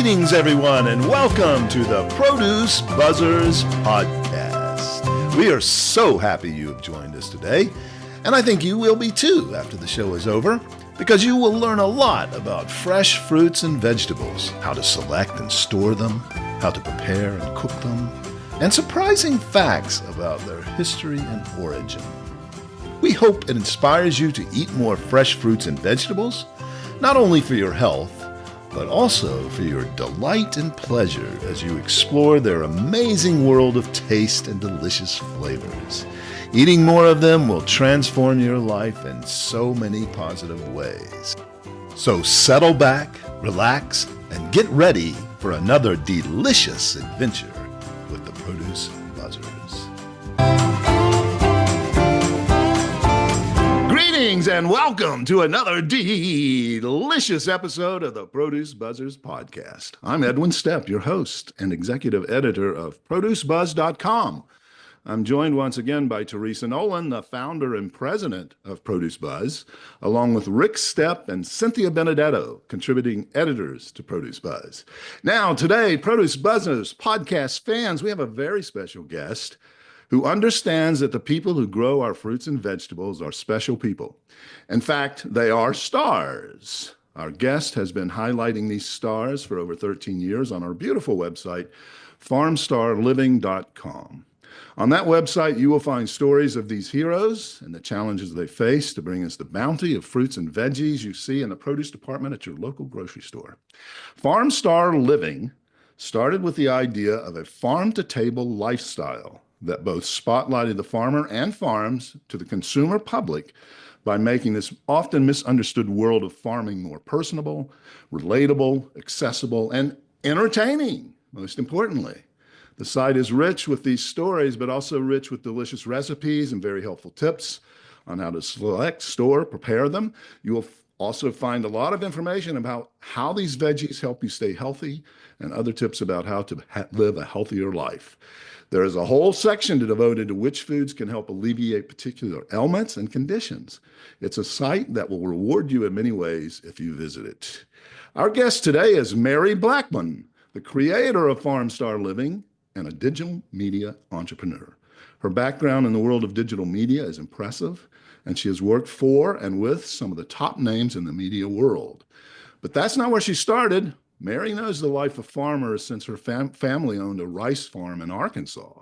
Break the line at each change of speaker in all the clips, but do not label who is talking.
Greetings, everyone, and welcome to the Produce Buzzers podcast. We are so happy you have joined us today, and I think you will be too after the show is over, because you will learn a lot about fresh fruits and vegetables, how to select and store them, how to prepare and cook them, and surprising facts about their history and origin. We hope it inspires you to eat more fresh fruits and vegetables, not only for your health, but also for your delight and pleasure as you explore their amazing world of taste and delicious flavors. Eating more of them will transform your life in so many positive ways. So settle back, relax, and get ready for another delicious adventure with the Produce Buzzers. Greetings and welcome to another delicious episode of the Produce Buzzers podcast. I'm Edwin Stepp, your host and executive editor of producebuzz.com. I'm joined once again by Teresa Nolan, the founder and president of Produce Buzz, along with Rick Stepp and Cynthia Benedetto, contributing editors to Produce Buzz. Now, today, Produce Buzzers podcast fans, we have a very special guest who understands that the people who grow our fruits and vegetables are special people. In fact, they are stars. Our guest has been highlighting these stars for over 13 years on our beautiful website, farmstarliving.com. On that website, you will find stories of these heroes and the challenges they face to bring us the bounty of fruits and veggies you see in the produce department at your local grocery store. Farm Star Living started with the idea of a farm-to-table lifestyle that both spotlighted the farmer and farms to the consumer public by making this often misunderstood world of farming more personable, relatable, accessible, and entertaining, most importantly. The site is rich with these stories, but also rich with delicious recipes and very helpful tips on how to select, store, prepare them. You will also find a lot of information about how these veggies help you stay healthy and other tips about how to live a healthier life. There is a whole section devoted to which foods can help alleviate particular ailments and conditions. It's a site that will reward you in many ways if you visit it. Our guest today is Mary Blackmon, the creator of Farm Star Living and a digital media entrepreneur. Her background in the world of digital media is impressive, and she has worked for and with some of the top names in the media world. But that's not where she started. Mary knows the life of farmers since her family owned a rice farm in Arkansas.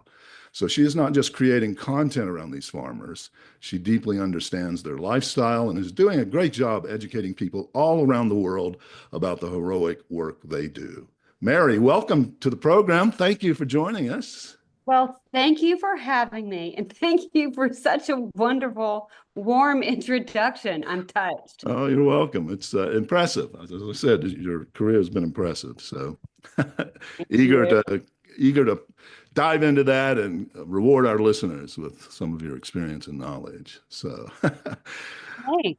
So she is not just creating content around these farmers. She deeply understands their lifestyle and is doing a great job educating people all around the world about the heroic work they do. Mary, welcome to the program. Thank you for joining us.
Well, thank you for having me, and thank you for such a wonderful, warm introduction. I'm touched.
Oh, you're welcome. It's impressive. As I said, your career has been impressive. So eager to dive into that and reward our listeners with some of your experience and knowledge. So
Hey.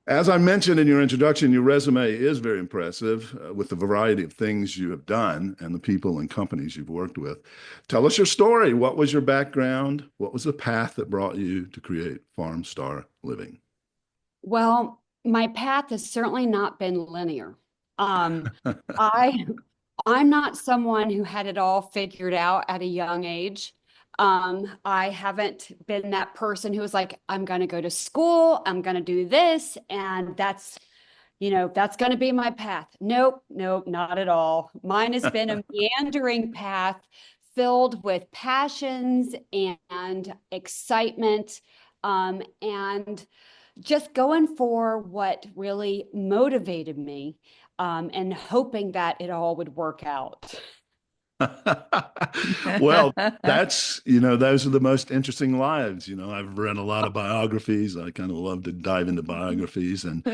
as I mentioned in your introduction, your resume is very impressive with the variety of things you have done and the people and companies you've worked with. Tell us your story. What was your background? What was the path that brought you to create Farm Star Living?
Well, my path has certainly not been linear. I'm not someone who had it all figured out at a young age. I haven't been that person who was like, I'm going to go to school, I'm going to do this, and that's going to be my path. Nope, not at all. Mine has been a meandering path filled with passions and excitement, and just going for what really motivated me, and hoping that it all would work out.
Well, those are the most interesting lives. I've read a lot of biographies. I kind of love to dive into biographies, and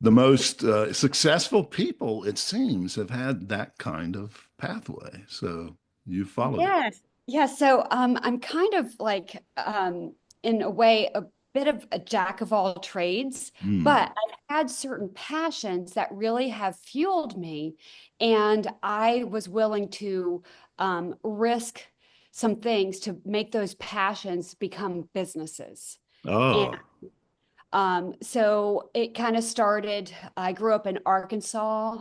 the most successful people, it seems, have had that kind of pathway. So you followed it.
Yeah. So I'm kind of like, in a way, a bit of a jack of all trades, but I've had certain passions that really have fueled me. And I was willing to risk some things to make those passions become businesses.
Oh,
So it kind of started, I grew up in Arkansas,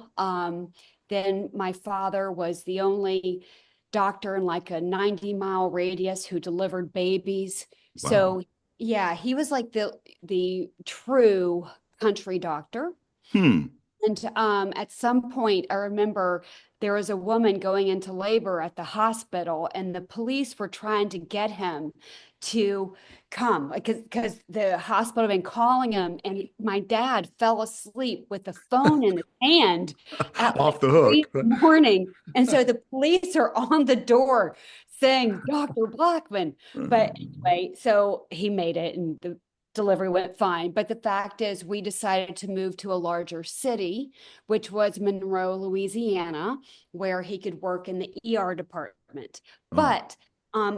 Then my father was the only doctor in like a 90-mile radius who delivered babies.
Wow.
So yeah, he was like the true country doctor.
Hmm.
And at some point, I remember there was a woman going into labor at the hospital, and the police were trying to get him to come because the hospital had been calling him, and my dad fell asleep with the phone in his hand at like
Off the
3
hook.
in the morning. And so the police are on the door saying, Dr. Blackmon. But anyway, so he made it, and the delivery went fine. But the fact is, we decided to move to a larger city, which was Monroe, Louisiana, where he could work in the ER department.
Oh.
But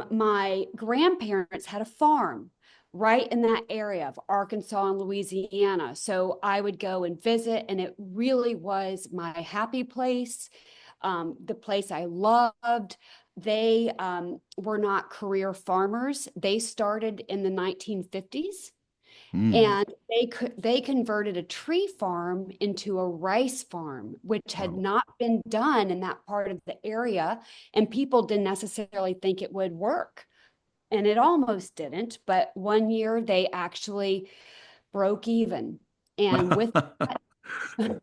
my grandparents had a farm right in that area of Arkansas and Louisiana. So I would go and visit, and it really was my happy place, the place I loved. They were not career farmers. They started in the 1950s.
Hmm.
And they converted a tree farm into a rice farm, which had
Wow.
not been done in that part of the area, and people didn't necessarily think it would work. And it almost didn't, but one year they actually broke even. And with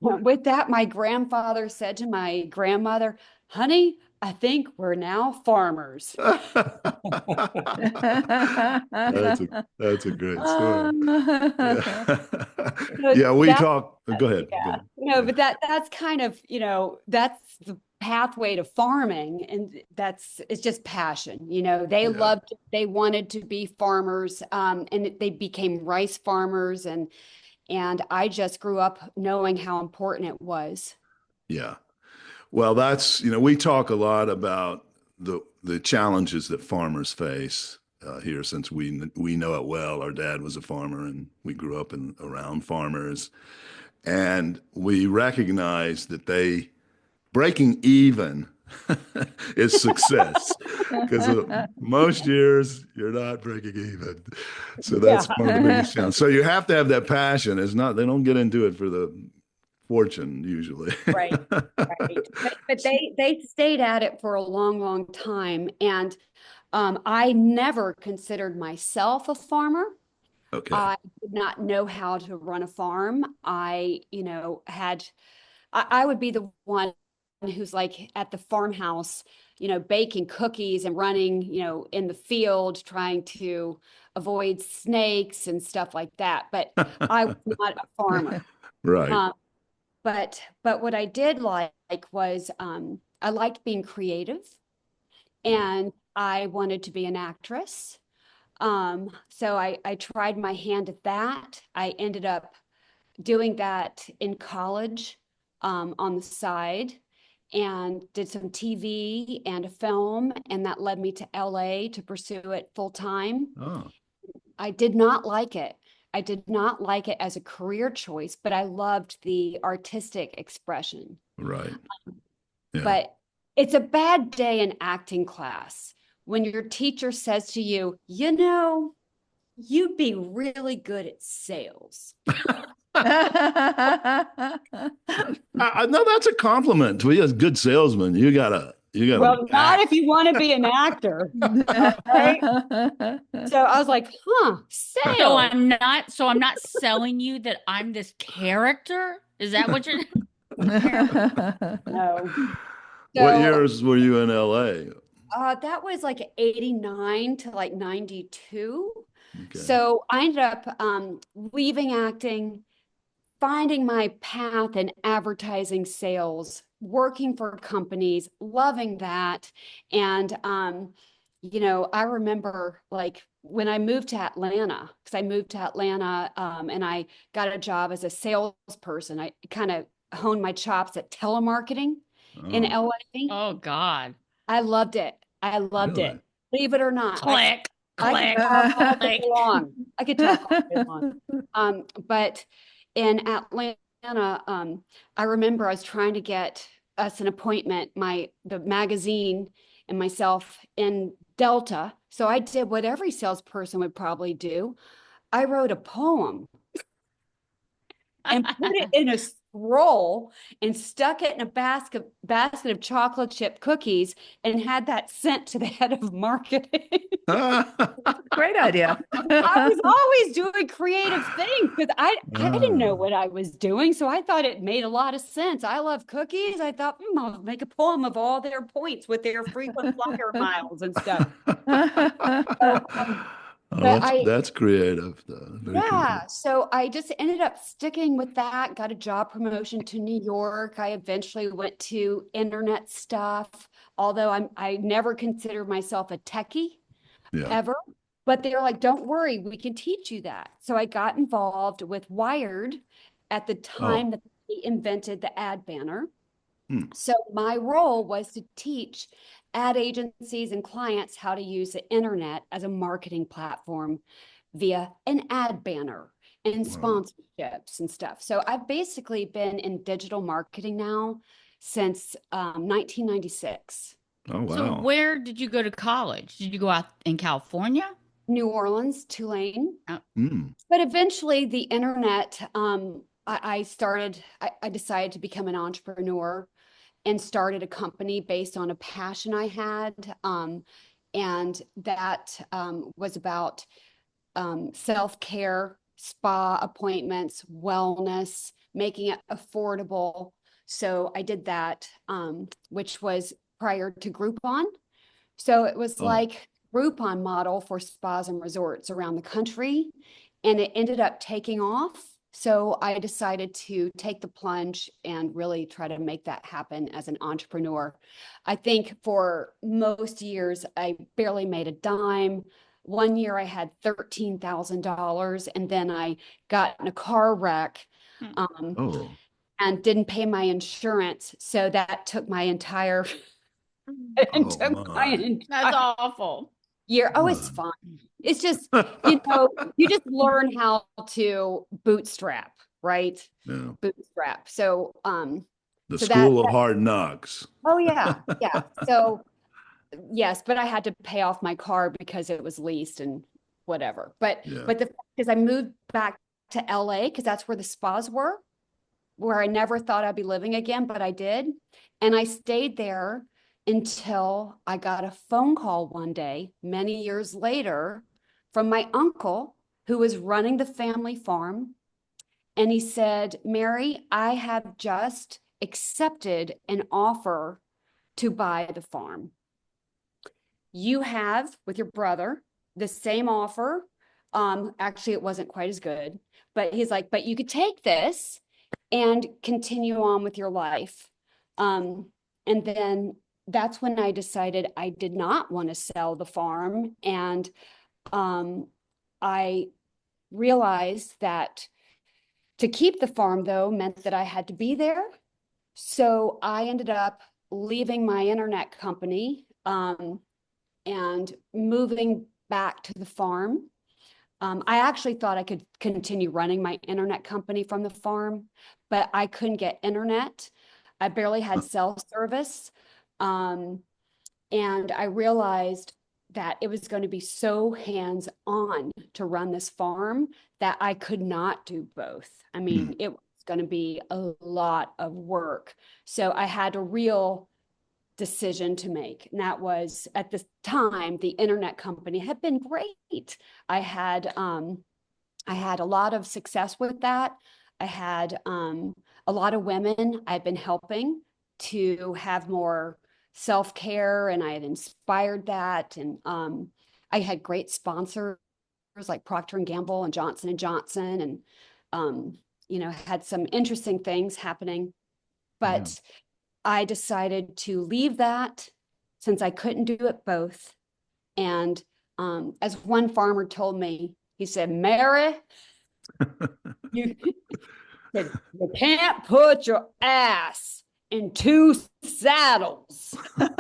with that, my grandfather said to my grandmother, "Honey, I think we're now farmers."
That's a that's a great story. Yeah.
So
Yeah, we
that
talk. Go ahead. Go
Yeah,
ahead.
no,
Yeah.
but that's kind of, that's the pathway to farming, and it's just passion.
Yeah.
They wanted to be farmers, and they became rice farmers, and I just grew up knowing how important it was.
Yeah. Well, we talk a lot about the challenges that farmers face here since we know it well. Our dad was a farmer and we grew up around farmers. And we recognize that breaking even is success because most years you're not breaking even. So
Yeah,
that's one of the biggest challenges. So you have to have that passion. They don't get into it for the fortune usually.
right, right. But they stayed at it for a long, long time, and I never considered myself a farmer.
Okay.
I did not know how to run a farm. I would be the one who's like at the farmhouse, baking cookies and running, in the field, trying to avoid snakes and stuff like that. But I was not a farmer.
Right.
Um, but what I did like was I liked being creative, and I wanted to be an actress. So I tried my hand at that. I ended up doing that in college, on the side, and did some TV and a film, and that led me to LA to pursue it full time.
Oh,
I did not like it. I did not like it as a career choice, but I loved the artistic expression.
right. Yeah.
But it's a bad day in acting class when your teacher says to you, you'd be really good at sales.
No, that's a compliment to be a good salesman. You gotta
Well, not if
act.
you want to be an actor. All right. So I was like,
So
sales.
I'm not selling you that I'm this character. Is that what you're
No.
What
So
years were you in LA?
that was like 89 to like 92.
Okay.
So I ended up leaving acting, finding my path in advertising sales, working for companies, loving that. And, I remember like when I moved to Atlanta, because I moved to Atlanta, and I got a job as a salesperson. I kind of honed my chops at telemarketing in
Oh,
LA.
Oh God.
I loved it. I loved
really?
it. Believe it or not,
Click,
I could
click,
talk all day
click.
long. I could talk all day long. But in Atlanta, I remember I was trying to get us an appointment, the magazine and myself in Delta. So I did what every salesperson would probably do. I wrote a poem and put it in a scroll and stuck it in a basket of chocolate chip cookies and had that sent to the head of marketing.
Great idea.
I was always doing creative things because I didn't know what I was doing. So I thought it made a lot of sense. I love cookies. I thought, I'll make a poem of all their points with their frequent flyer miles and stuff.
That's creative, though. Very creative.
So I just ended up sticking with that, got a job promotion to New York. I eventually went to internet stuff, although I never considered myself a techie ever. But they're like, don't worry, we can teach you that. So I got involved with Wired at the time that they invented the ad banner. So my role was to teach ad agencies and clients how to use the internet as a marketing platform via an ad banner and sponsorships and stuff. So I've basically been in digital marketing now since 1996.
Oh, wow.
So where did you go to college? Did you go out in California?
New Orleans, Tulane.
Oh.
But eventually the internet, I decided to become an entrepreneur and started a company based on a passion I had. And that was about self-care, spa appointments, wellness, making it affordable. So I did that, which was prior to Groupon. So it was like Groupon model for spas and resorts around the country. And it ended up taking off. So I decided to take the plunge and really try to make that happen as an entrepreneur. I think for most years, I barely made a dime. One year I had $13,000 and then I got in a car wreck and didn't pay my insurance. So that took my entire,
That's awful.
year. Oh, it's fun. It's just, you just learn how to bootstrap, right?
Yeah.
Bootstrap. So,
The
so
school of hard knocks.
oh yeah. So yes, but I had to pay off my car because it was leased and whatever. But the fact is I moved back to LA because that's where the spas were, where I never thought I'd be living again, but I did. And I stayed there until I got a phone call one day, many years later, from my uncle who was running the family farm. And he said, Mary, I have just accepted an offer to buy the farm. You have, with your brother, the same offer. Actually, it wasn't quite as good, but he's like, but you could take this and continue on with your life. And then that's when I decided I did not want to sell the farm. And I realized that to keep the farm, though, meant that I had to be there. So I ended up leaving my internet company and moving back to the farm. I actually thought I could continue running my internet company from the farm, but I couldn't get internet. I barely had cell service. And I realized that it was going to be so hands-on to run this farm that I could not do both. I mean, it was going to be a lot of work. So I had a real decision to make. And that was, at the time, the internet company had been great. I had a lot of success with that. I had a lot of women I'd been helping to have more self-care, and I had inspired that. And I had great sponsors like Procter & Gamble and Johnson & Johnson, and had some interesting things happening. But I decided to leave that since I couldn't do it both. And as one farmer told me, he said, Mary, you can't put your ass in two saddles. And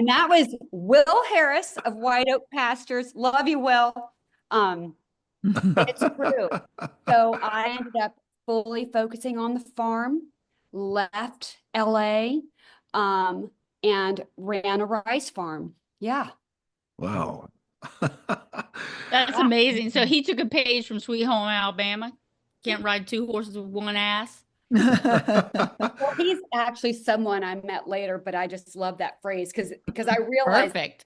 that was Will Harris of White Oak Pastures. Love you, Will. It's true. So I ended up fully focusing on the farm, left LA, and ran a rice farm. Yeah.
Wow.
That's amazing. So he took a page from Sweet Home Alabama. Can't ride two horses with one ass.
Well, he's actually someone I met later, but I just love that phrase because I realized,
Perfect.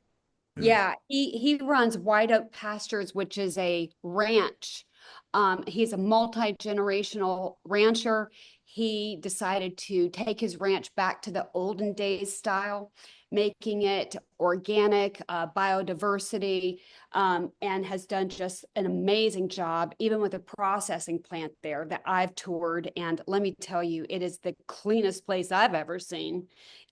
yeah, he runs White Oak Pastures, which is a ranch. He's a multi-generational rancher. He decided to take his ranch back to the olden days style, making it organic, biodiversity, and has done just an amazing job, even with a processing plant there that I've toured. And let me tell you, it is the cleanest place I've ever seen.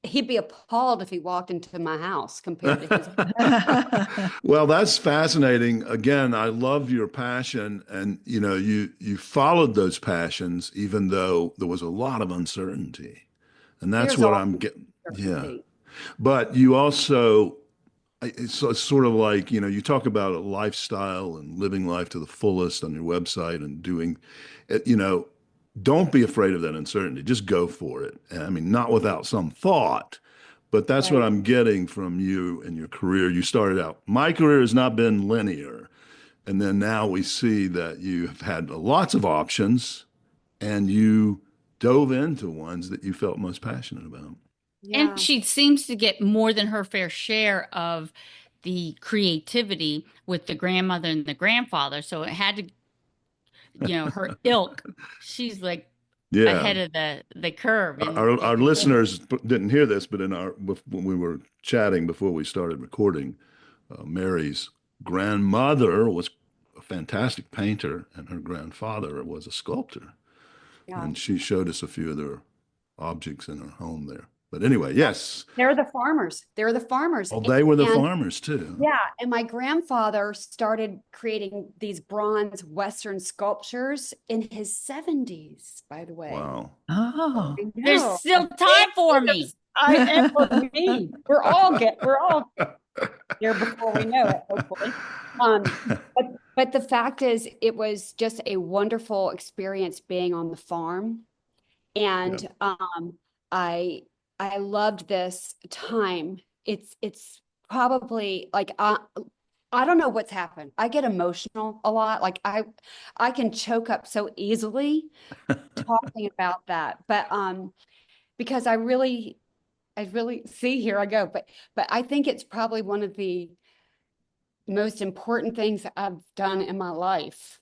He'd be appalled if he walked into my house compared to his.
Well, that's fascinating. Again, I love your passion, and you followed those passions even though there was a lot of uncertainty, and that's
There's
what
all
I'm getting. Yeah,
certainty.
but you also, it's sort of like, you talk about a lifestyle and living life to the fullest on your website and doing it, don't be afraid of that uncertainty. Just go for it. I mean, not without some thought, but that's what
Right.
I'm getting from you and your career. You started out, my career has not been linear. And then now we see that you have had lots of options and you dove into ones that you felt most passionate about.
And
Yeah.
she seems to get more than her fair share of the creativity with the grandmother and the grandfather. So it had to, her ilk. She's like
Yeah.
ahead of the curve.
Our listeners didn't hear this, but when we were chatting before we started recording, Mary's grandmother was a fantastic painter, and her grandfather was a sculptor.
Yeah.
And she showed us a few of their objects in her home there. But anyway, yes.
They're the farmers. They're the farmers.
Oh, they were the
And
farmers too.
yeah, and my grandfather started creating these bronze Western sculptures in his 70s, by the way.
Wow.
Oh,
I
There's
know.
still time for me.
I am for me. We're all there before we know it, hopefully. But the fact is, it was just a wonderful experience being on the farm. And I loved this time. It's probably like I don't know what's happened. I get emotional a lot. Like I can choke up so easily talking about that. But because I really see, here I go. But I think it's probably one of the most important things I've done in my life.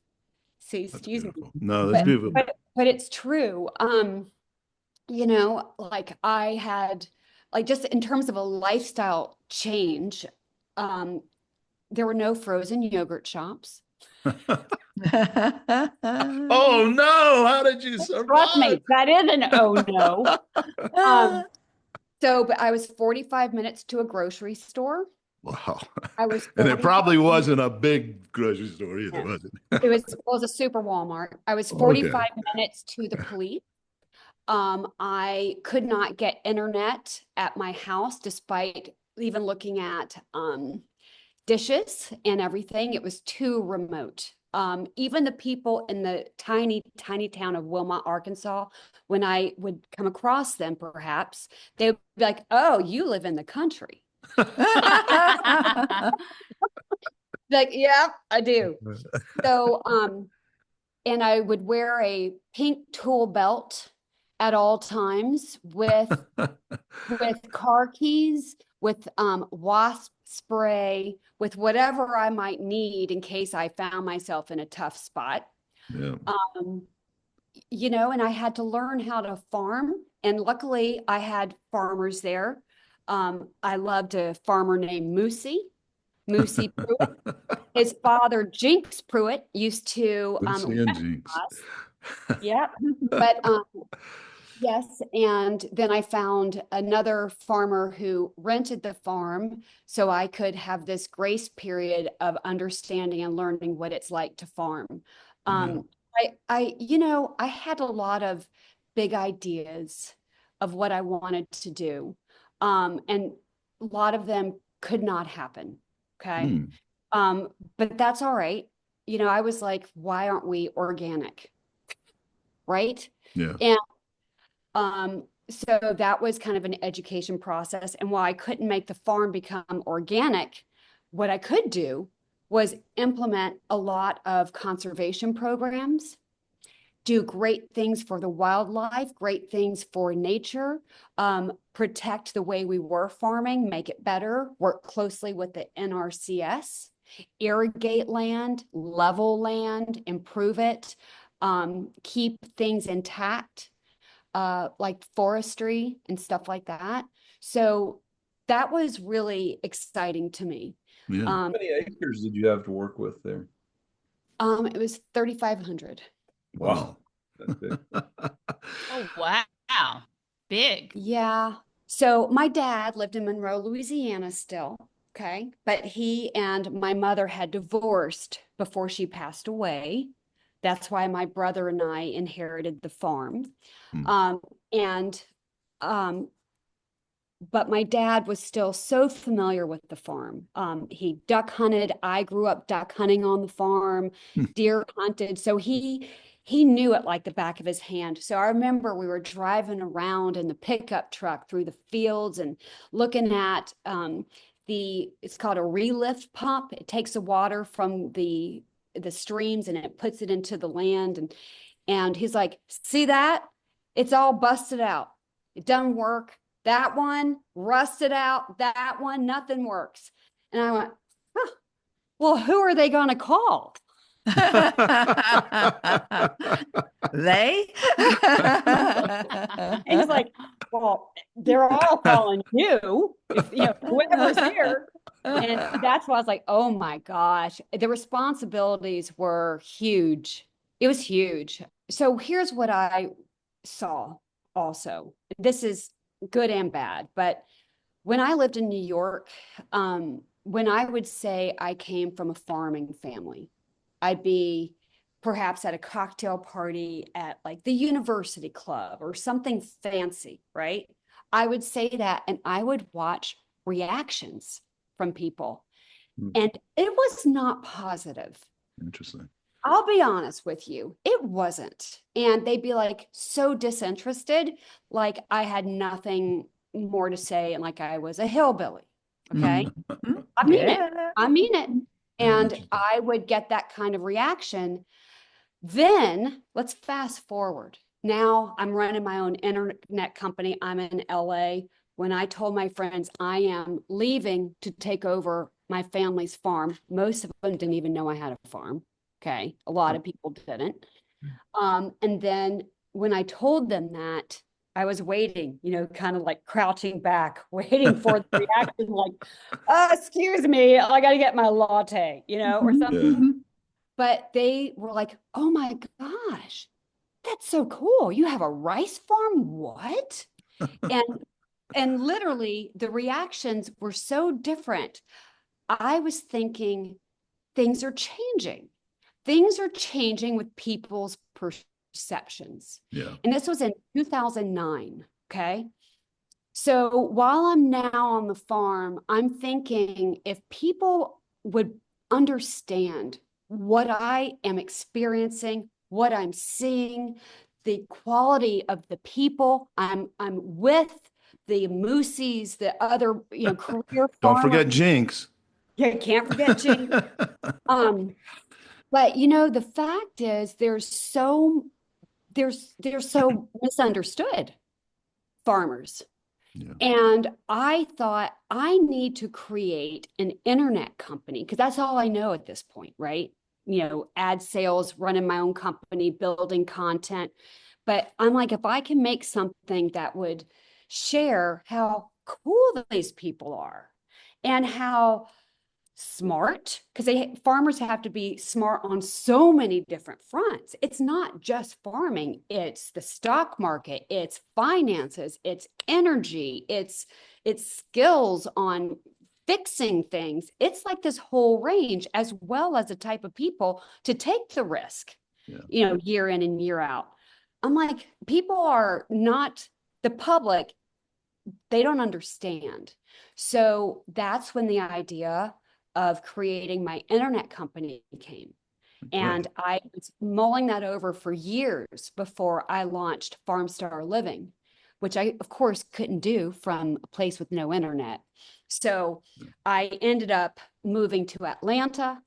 See,
That's
excuse me.
beautiful. No, that's
But
beautiful.
but it's true. Like I had, like, just in terms of a lifestyle change, there were no frozen yogurt shops.
Oh no, how did you
Trust me,
survive?
that is an oh no. But I was 45 minutes to a grocery store.
Wow.
I was
And it
45
probably wasn't a big grocery store either, was it?
It was a super Walmart. I was 45 minutes to the police. I could not get internet at my house despite even looking at dishes and everything. It was too remote. Even the people in the tiny, tiny town of Wilmot, Arkansas, when I would come across them, perhaps, they would be like, "Oh, you live in the country." Like, yeah, I do. So, and I would wear a pink tool belt at all times with car keys, with wasp spray, with whatever I might need in case I found myself in a tough spot.
Yeah.
And I had to learn how to farm. And luckily, I had farmers there. I loved a farmer named Moosey Pruitt. His father, Jinx Pruitt, used to
Lucy and Jinx.
us. Yeah, but yes, and then I found another farmer who rented the farm so I could have this grace period of understanding and learning what it's like to farm. I had a lot of big ideas of what I wanted to do. And a lot of them could not happen. Okay. But that's all right. I was like, why aren't we organic? Right.
Yeah.
And so that was kind of an education process. And while I couldn't make the farm become organic, what I could do was implement a lot of conservation programs do great things for the wildlife, great things for nature, protect the way we were farming, make it better, work closely with the NRCS, irrigate land, level land, improve it, keep things intact, like forestry and stuff like that. So that was really exciting to me.
Yeah.
How many acres did you have to work with there?
It was 3,500.
Wow. That's big.
Oh, wow. Big.
Yeah. So my dad lived in Monroe, Louisiana still. Okay. But he and my mother had divorced before she passed away. That's why my brother and I inherited the farm.
Hmm.
And but my dad was still so familiar with the farm. He duck hunted. I grew up duck hunting on the farm, deer hunted. So he knew it like the back of his hand. So I remember we were driving around in the pickup truck through the fields and looking at it's called a relift pump. It takes the water from the streams and it puts it into the land. And he's like, see that? It's all busted out. It doesn't work. That one rusted out. That one, nothing works. And I went, huh, well, who are they going to call?
They?
And he's like, well, they're all calling you, whoever's here. And that's why I was like, oh my gosh, the responsibilities were huge. It was huge. So here's what I saw also. This is good and bad, but when I lived in New York, when I would say I came from a farming family, I'd be perhaps at a cocktail party at like the university club or something fancy, right? I would say that and I would watch reactions from people. And it was not positive.
Interesting.
I'll be honest with you, it wasn't. And they'd be like so disinterested, like I had nothing more to say and like I was a hillbilly. Okay. I mean it. I mean it. And I would get that kind of reaction. Then let's fast forward. Now I'm running my own internet company. I'm in LA. When I told my friends I am leaving to take over my family's farm, most of them didn't even know I had a farm. Okay. A lot of people didn't. And then when I told them that, I was waiting, kind of like crouching back, waiting for the reaction, like, excuse me, I got to get my latte, or something.
Yeah.
But they were like, oh my gosh, that's so cool. You have a rice farm? What? And literally the reactions were so different. I was thinking things are changing. Things are changing with people's perceptions.
Yeah.
And this was in 2009. Okay. So while I'm now on the farm, I'm thinking if people would understand what I am experiencing, what I'm seeing, the quality of the people I'm with, the moosies, the other, career
Don't forget
farmers.
Jinx.
Yeah, can't forget Jinx. But the fact is they're so misunderstood, farmers.
Yeah.
And I thought I need to create an internet company because that's all I know at this point, right? Ad sales, running my own company, building content. But I'm like, if I can make something that would share how cool these people are and how smart, because farmers have to be smart on so many different fronts. It's not just farming, it's the stock market, it's finances, it's energy, it's skills on fixing things. It's like this whole range, as well as the type of people to take the risk, year in and year out. I'm like, people are not the public, they don't understand. So that's when the idea of creating my internet company came. And I was mulling that over for years before I launched Farmstar Living, which I, of course, couldn't do from a place with no internet. So I ended up moving to Atlanta.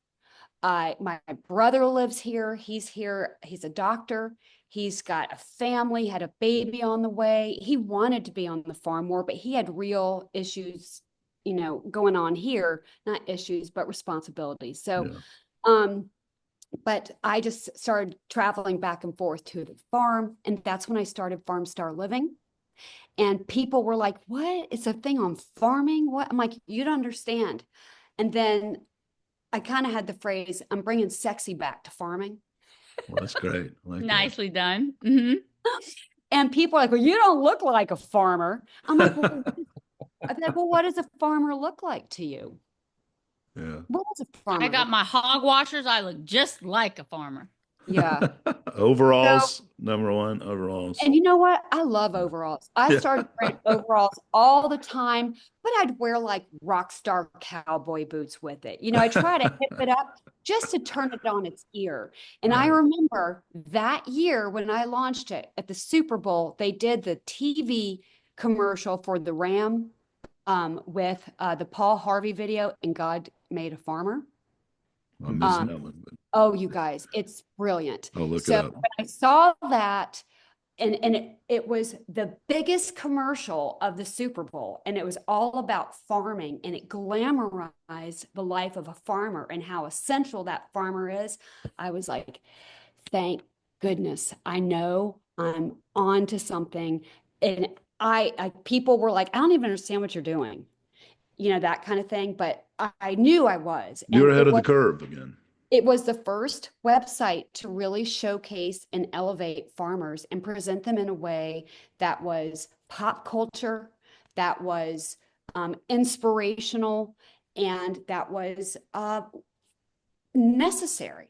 My brother lives here. He's here. He's a doctor. He's got a family, had a baby on the way. He wanted to be on the farm more, but he had real issues, going on here, not issues, but responsibilities. So,
Yeah.
but I just started traveling back and forth to the farm. And that's when I started Farm Star Living. And people were like, what? It's a thing on farming? What? I'm like, you don't understand. And then I kind of had the phrase, I'm bringing sexy back to farming.
Well, that's great. I like that.
Nicely done. Hmm.
And people are like, well, you don't look like a farmer. I'm like, well, what does a farmer look like to you?
Yeah.
What does a farmer
I got
look
my hog washers. I look just like a farmer.
Yeah.
Overalls, number one, overalls.
And you know what? I love overalls. I
Yeah.
started wearing overalls all the time, but I'd wear like rock star cowboy boots with it. I try to hip it up just to turn it on its ear. And I
Right.
remember that year when I launched it at the Super Bowl, they did the TV commercial for the Ram with the Paul Harvey video, and God Made a Farmer.
I'm missing that one, but
Oh, you guys, it's brilliant.
I'll look it
So
up.
when I saw that, and it was the biggest commercial of the Super Bowl, and it was all about farming, and it glamorized the life of a farmer and how essential that farmer is. I was like, thank goodness, I know I'm on to something. And people were like, I don't even understand what you're doing, that kind of thing. But I knew I was.
You're
And
ahead of the curve again.
it was the first website to really showcase and elevate farmers and present them in a way that was pop culture, that was inspirational, and that was necessary.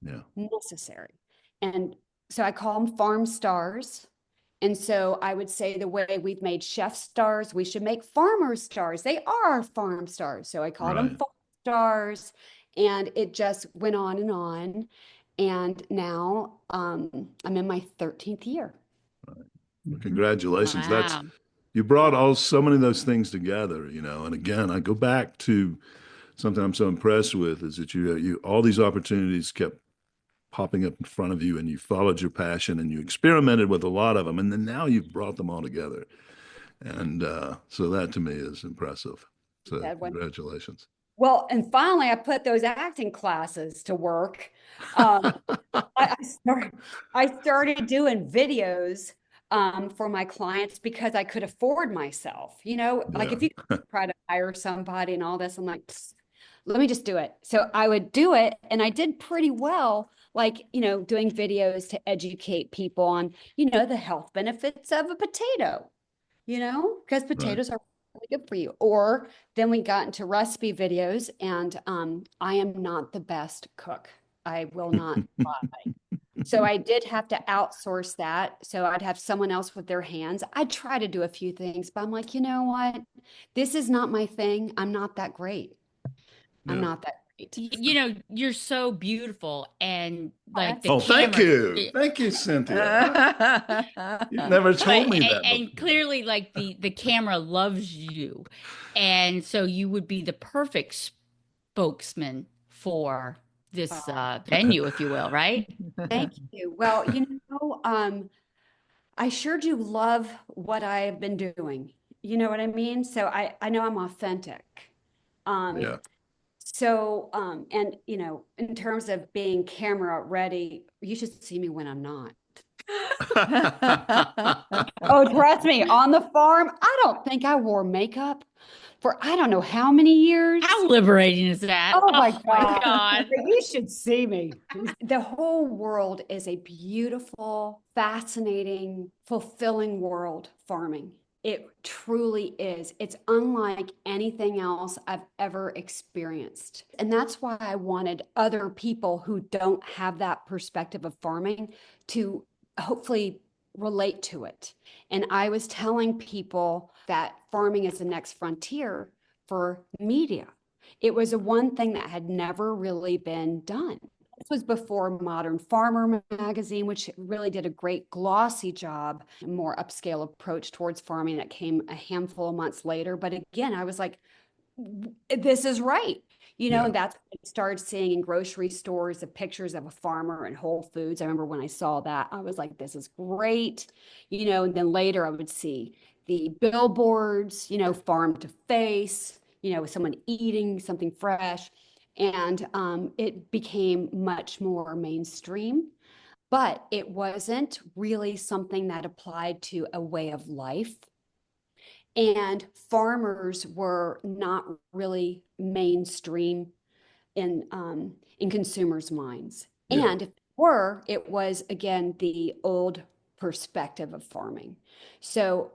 Yeah.
Necessary. And so I call them farm stars. And so I would say the way we've made chef stars, we should make farmer stars. They are farm stars. So I called them
Right.
farm stars, and it just went on and on. And now I'm in my 13th year.
Well, congratulations.
Wow.
You brought so many of those things together, and again, I go back to something I'm so impressed with is that you all these opportunities kept popping up in front of you, and you followed your passion, and you experimented with a lot of them, and then now you've brought them all together. And so that to me is impressive. So congratulations.
Well, and finally, I put those acting classes to work. I started doing videos for my clients because I could afford myself. Like if you try to hire somebody and all this, I'm like, let me just do it. So I would do it, and I did pretty well, like, doing videos to educate people on, the health benefits of a potato, because potatoes are really good for you. Or then we got into recipe videos, and I am not the best cook. I will not lie. So I did have to outsource that. So I'd have someone else with their hands. I'd try to do a few things, but I'm like, you know what? This is not my thing. I'm not that great. I'm not that great.
You're so beautiful, and like the
Oh, thank
camera.
you. Thank you, Cynthia. You've never told me that
And
before.
clearly, like the camera loves you, and so you would be the perfect spokesman for this venue, if you will, right?
Thank you. Well, I sure do love what I have been doing. You know what I mean? So I know I'm authentic.
Yeah.
So, and in terms of being camera ready, you should see me when I'm not. Oh, trust me, on the farm, I don't think I wore makeup for I don't know how many years.
How liberating is that?
Oh my
my
God.
God.
You should see me. The whole world is a beautiful, fascinating, fulfilling world, farming. It truly is. It's unlike anything else I've ever experienced. And that's why I wanted other people who don't have that perspective of farming to hopefully relate to it. And I was telling people that farming is the next frontier for media. It was one thing that had never really been done. This was before Modern Farmer magazine, which really did a great glossy job, a more upscale approach towards farming that came a handful of months later. But again, I was like, this is right. You know,
Yeah.
and that's what I started seeing in grocery stores, the pictures of a farmer in Whole Foods. I remember when I saw that, I was like, this is great. You know, and then later I would see the billboards, you know, farm to face, you know, with someone eating something fresh. And it became much more mainstream, but it wasn't really something that applied to a way of life. And farmers were not really mainstream in consumers' minds.
Yeah.
And if they were, it was again the old perspective of farming. So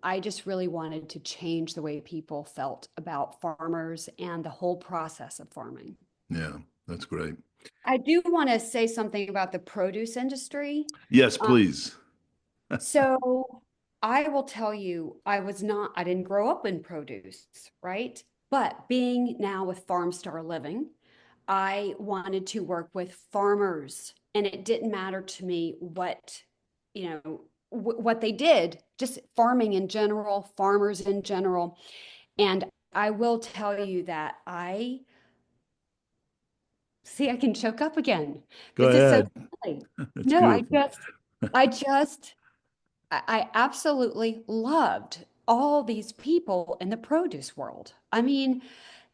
I just really wanted to change the way people felt about farmers and the whole process of farming.
Yeah. That's great.
I do want to say something about the produce industry.
Yes,
Um,
please.
so I will tell you, I didn't grow up in produce, right? But being now with Farm Star Living, I wanted to work with farmers, and it didn't matter to me what, you know, what they did, just farming in general, farmers in general. And I will tell you that I can choke up again.
Go
This is so
ahead.
silly.
That's
No,
beautiful.
I just, I absolutely loved all these people in the produce world. I mean,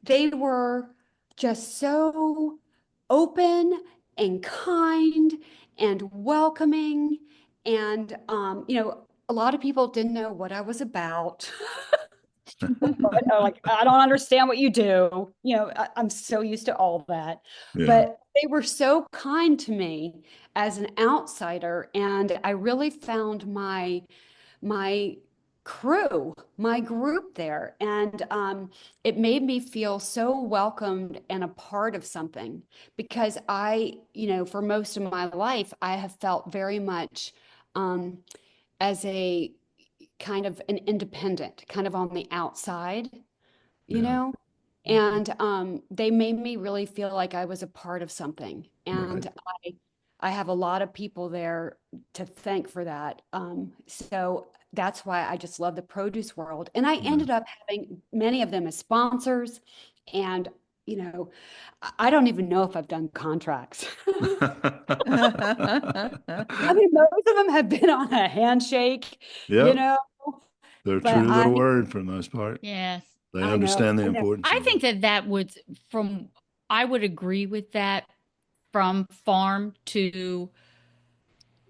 they were just so open and kind and welcoming. And, you know, a lot of people didn't know what I was about. Like, I don't understand what you do. You know, I'm so used to all that.
Yeah.
But they were so kind to me as an outsider. And I really found my crew, my group there. And it made me feel so welcomed and a part of something because you know, for most of my life, I have felt very much um, as a kind of an independent, kind of on the outside, you
Yeah.
know? And they made me really feel like I was a part of something.
Right.
And I have a lot of people there to thank for that. So that's why I just love the produce world. And I
Yeah.
ended up having many of them as sponsors. And, you know, I don't even know if I've done contracts. I mean, most of them have been on a handshake, you
Yep.
know,
They're
but
true to their word for the most part.
Yes.
They
I know.
understand the
I know.
importance
I
of
think
it.
that would, I would agree with that, from farm to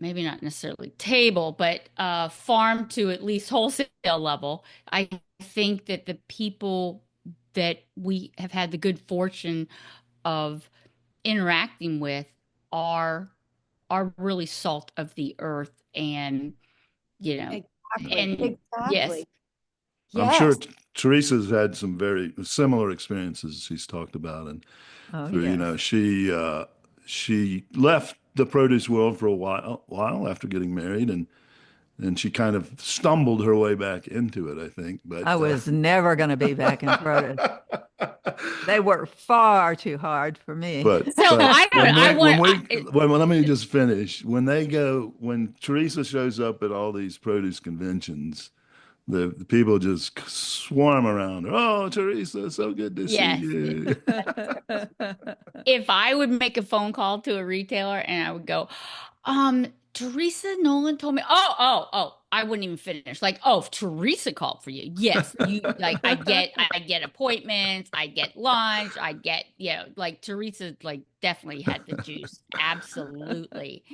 maybe not necessarily table, but farm to at least wholesale level. I think that the people that we have had the good fortune of interacting with are are really salt of the earth, and you know, and
Exactly.
yes,
Exactly.
I'm sure
Yes.
Teresa's had some very similar experiences she's talked about, and
Oh,
through, you
yes.
know, she left the produce world for a while after getting married, and she kind of stumbled her way back into it, I think. But
I was never going to be back in produce. They worked far too hard for me.
so I don't, I want,
let me just finish. When Teresa shows up at all these produce conventions, the people just swarm around her. Oh, Teresa, so good to see
yes,
you.
if I would make a phone call to a retailer and I would go, Teresa Nolan told me, I wouldn't even finish. Like, oh, Teresa called for you. Yes, you like I get appointments, I get lunch, I get, you know, like Teresa like definitely had the juice. Absolutely.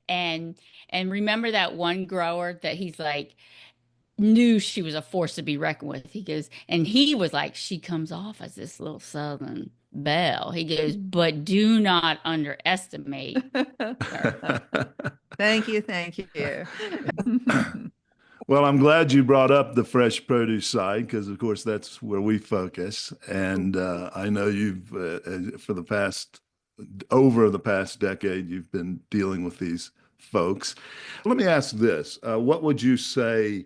And remember that one grower that he's like knew she was a force to be reckoned with. He goes, and he was like, she comes off as this little Southern belle. He goes, but do not underestimate her.
Thank you. Thank you.
Well, I'm glad you brought up the fresh produce side because, of course, that's where we focus. And I know you've, for over the past decade, you've been dealing with these folks. Let me ask this. What would you say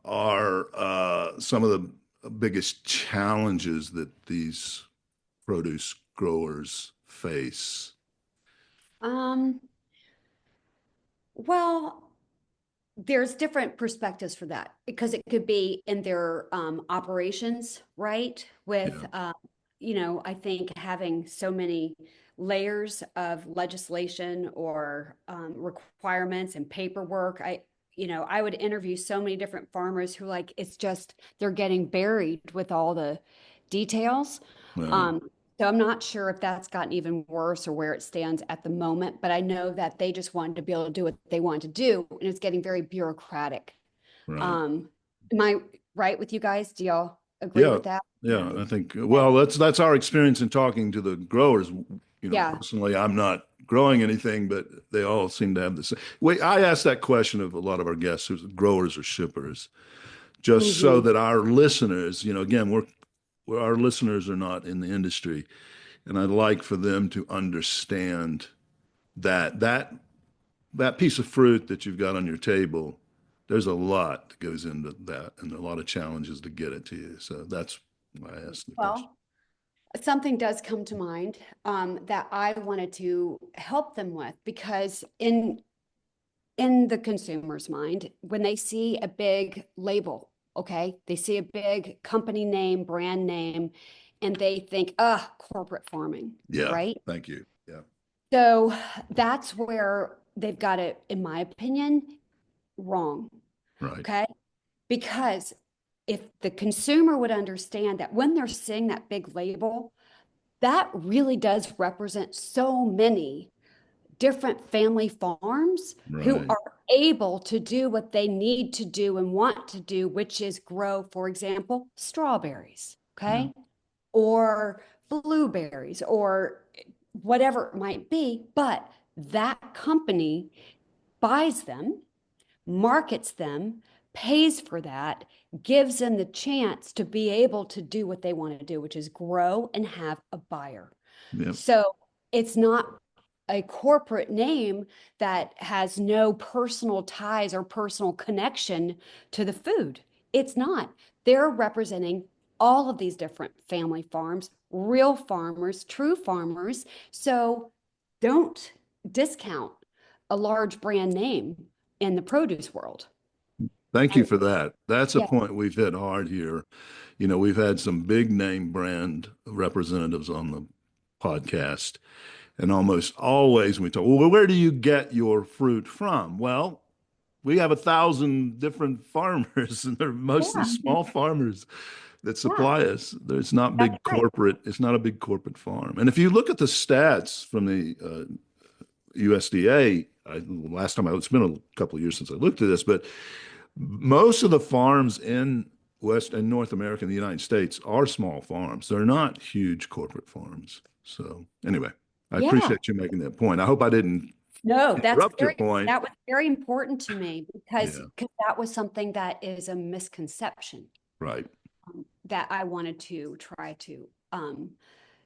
are some of the biggest challenges that these produce growers face?
Um, well, there's different perspectives for that because it could be in their operations, right? With
Yeah.
I think having so many layers of legislation or requirements and paperwork, I would interview so many different farmers who like, it's just, they're getting buried with all the details.
Right.
So I'm not sure if that's gotten even worse or where it stands at the moment, but I know that they just wanted to be able to do what they wanted to do, and it's getting very bureaucratic.
Right.
Am I right with you guys? Do y'all agree
Yeah.
with that?
Yeah. I think, well, that's our experience in talking to the growers.
Yeah.
Personally, I'm not growing anything, but they all seem to have the same. Wait, I asked that question of a lot of our guests, who's growers or shippers, just so that our listeners, again, our listeners are not in the industry, and I'd like for them to understand that piece of fruit that you've got on your table, there's a lot that goes into that and a lot of challenges to get it to you. So that's why I asked the question.
Well, something does come to mind that I wanted to help them with, because in the consumer's mind, when they see a big label, okay, they see a big company name, brand name, and they think, corporate farming,
Yeah.
right?
Thank you. Yeah.
So that's where they've got it, in my opinion, wrong.
Right.
Okay. Because if the consumer would understand that when they're seeing that big label, that really does represent so many different family farms who
Right.
are able to do what they need to do and want to do, which is grow, for example, strawberries, okay, or blueberries, or whatever it might be. But that company buys them, markets them, pays for that, gives them the chance to be able to do what they want to do, which is grow and have a buyer.
Yep.
So it's not a corporate name that has no personal ties or personal connection to the food. It's not. They're representing all of these different family farms, real farmers, true farmers. So don't discount a large brand name in the produce world.
Thank you
And
for that. That's a
yeah,
point we've hit hard here. We've had some big name brand representatives on the podcast, and almost always when we talk, well, where do you get your fruit from? Well, we have 1,000 different farmers, and they're mostly
yeah,
small farmers that
yeah,
supply us. There's not
that's
big
right.
corporate. It's not a big corporate farm. And if you look at the stats from the USDA, last time it's been a couple of years since I looked at this, but most of the farms in West and North America, in the United States, are small farms. They're not huge corporate farms. So anyway, I
Yeah.
appreciate you making that point. I hope I didn't
No,
interrupt your point.
that was very important to me, because
Yeah,
that was something that is a misconception
right.
that I wanted to try to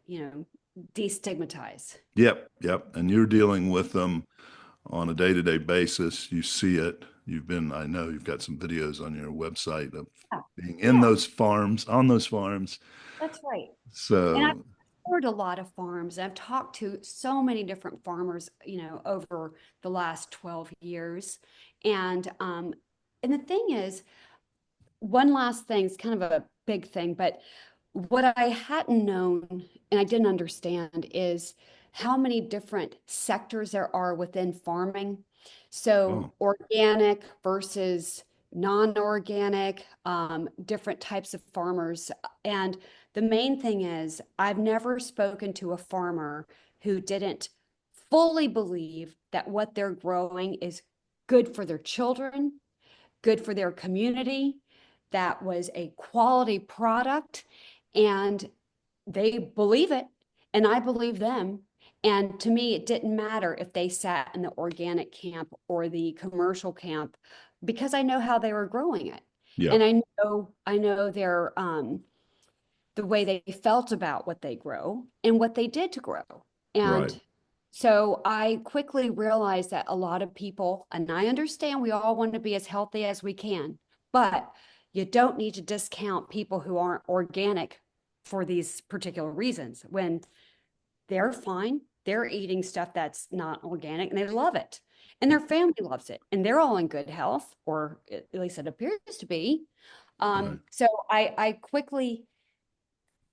you know, destigmatize.
Yep, yep. And you're dealing with them on a day-to-day basis. You see it. I know you've got some videos on your website of
Yeah,
being in
yeah,
those farms, on those farms.
that's right. And I've
So,
toured a lot of farms. I've talked to so many different farmers, over the last 12 years. And the thing is, one last thing, it's kind of a big thing, but what I hadn't known and I didn't understand is how many different sectors there are within farming. So
oh,
organic versus non-organic, different types of farmers. And the main thing is, I've never spoken to a farmer who didn't fully believe that what they're growing is good for their children, good for their community, that was a quality product, and they believe it, and I believe them. And to me, it didn't matter if they sat in the organic camp or the commercial camp, because I know how they were growing it.
yeah,
And I know their the way they felt about what they grow and what they did to grow.
right.
And so I quickly realized that a lot of people, and I understand we all want to be as healthy as we can, but you don't need to discount people who aren't organic for these particular reasons when they're fine. They're eating stuff that's not organic and they love it. And their family loves it. And they're all in good health, or at least it appears to be.
Right.
So I quickly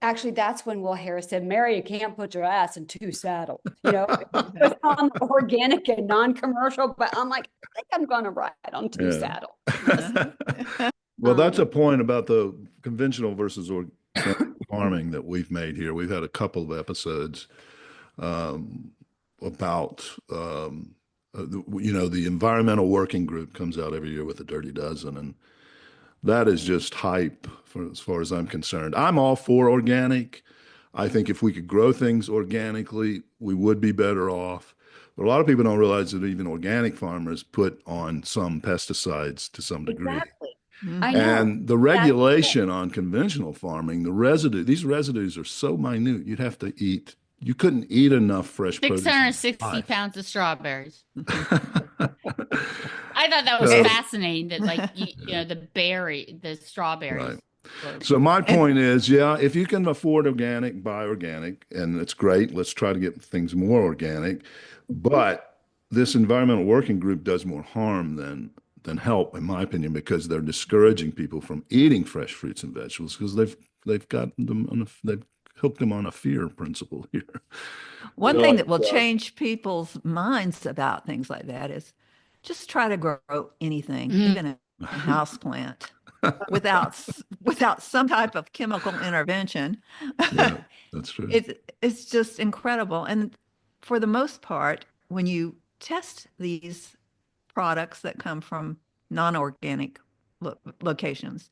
actually, that's when Will Harris said, Mary, you can't put your ass in two saddles. You know, it was on the organic and non-commercial, but I'm like, I think I'm going to ride on two
Yeah.
saddles.
Well, that's a
Um,
point about the conventional versus organic farming that we've made here. We've had a couple of episodes um, about, the environmental working group comes out every year with a Dirty Dozen, and that is just hype for as far as I'm concerned. I'm all for organic. I think if we could grow things organically, we would be better off. But a lot of people don't realize that even organic farmers put on some pesticides to some degree.
exactly.
Mhm.
I know.
And the regulation on conventional farming, these residues are so minute, you couldn't eat enough fresh produce. in your
660
life.
pounds of strawberries. I thought that was
So-
fascinating that the strawberries.
Right.
were-
So my point is, yeah, if you can afford organic, buy organic, and it's great. Let's try to get things more organic. But this environmental working group does more harm than help, in my opinion, because they're discouraging people from eating fresh fruits and vegetables because they've got them they've hooked them on a fear principle here.
One
So,
thing that will change people's minds about things like that is just try to grow anything,
Mhm.
even a house plant, without some type of chemical intervention.
Yeah, that's true.
It's just incredible. And for the most part, when you test these products that come from non-organic locations,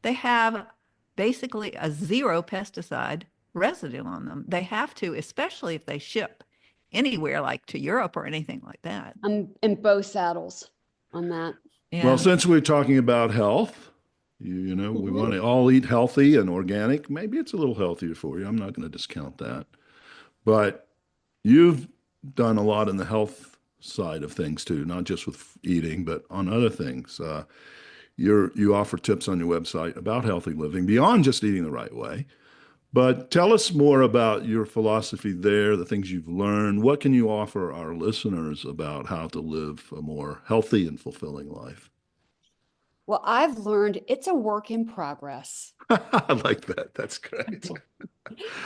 they have basically a zero pesticide residue on them. They have to, especially if they ship anywhere like to Europe or anything like that.
I'm in both saddles on that.
Yeah.
Well, since we're talking about health, we want to all eat healthy and organic. Maybe it's a little healthier for you. I'm not going to discount that. But you've done a lot in the health side of things too, not just with eating, but on other things. You offer tips on your website about healthy living beyond just eating the right way. But tell us more about your philosophy there, the things you've learned. What can you offer our listeners about how to live a more healthy and fulfilling life?
Well, I've learned it's a work in progress.
I like that. That's great.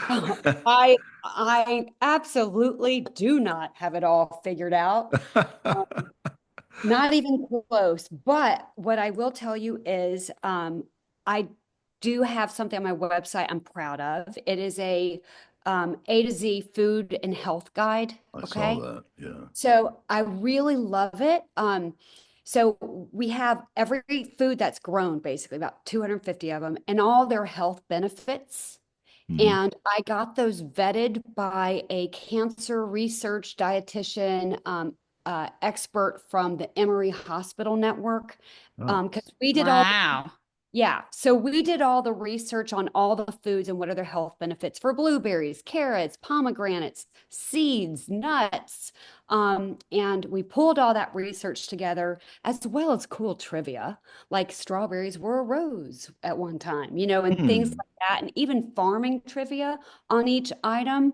I absolutely do not have it all figured out. Not even close. But what I will tell you is I do have something on my website I'm proud of. It is a to Z food and health guide.
I
Okay.
saw that. Yeah.
So I really love it. So we have every food that's grown, basically about 250 of them, and all their health benefits.
Mhm.
And I got those vetted by a cancer research dietitian expert from the Emory Hospital Network.
Oh.
Because we did all
Wow.
yeah, so we did all the research on all the foods and what are their health benefits for blueberries, carrots, pomegranates, seeds, nuts. And we pulled all that research together as well as cool trivia, like strawberries were a rose at one time, and things
Hmm.
like that, and even farming trivia on each item,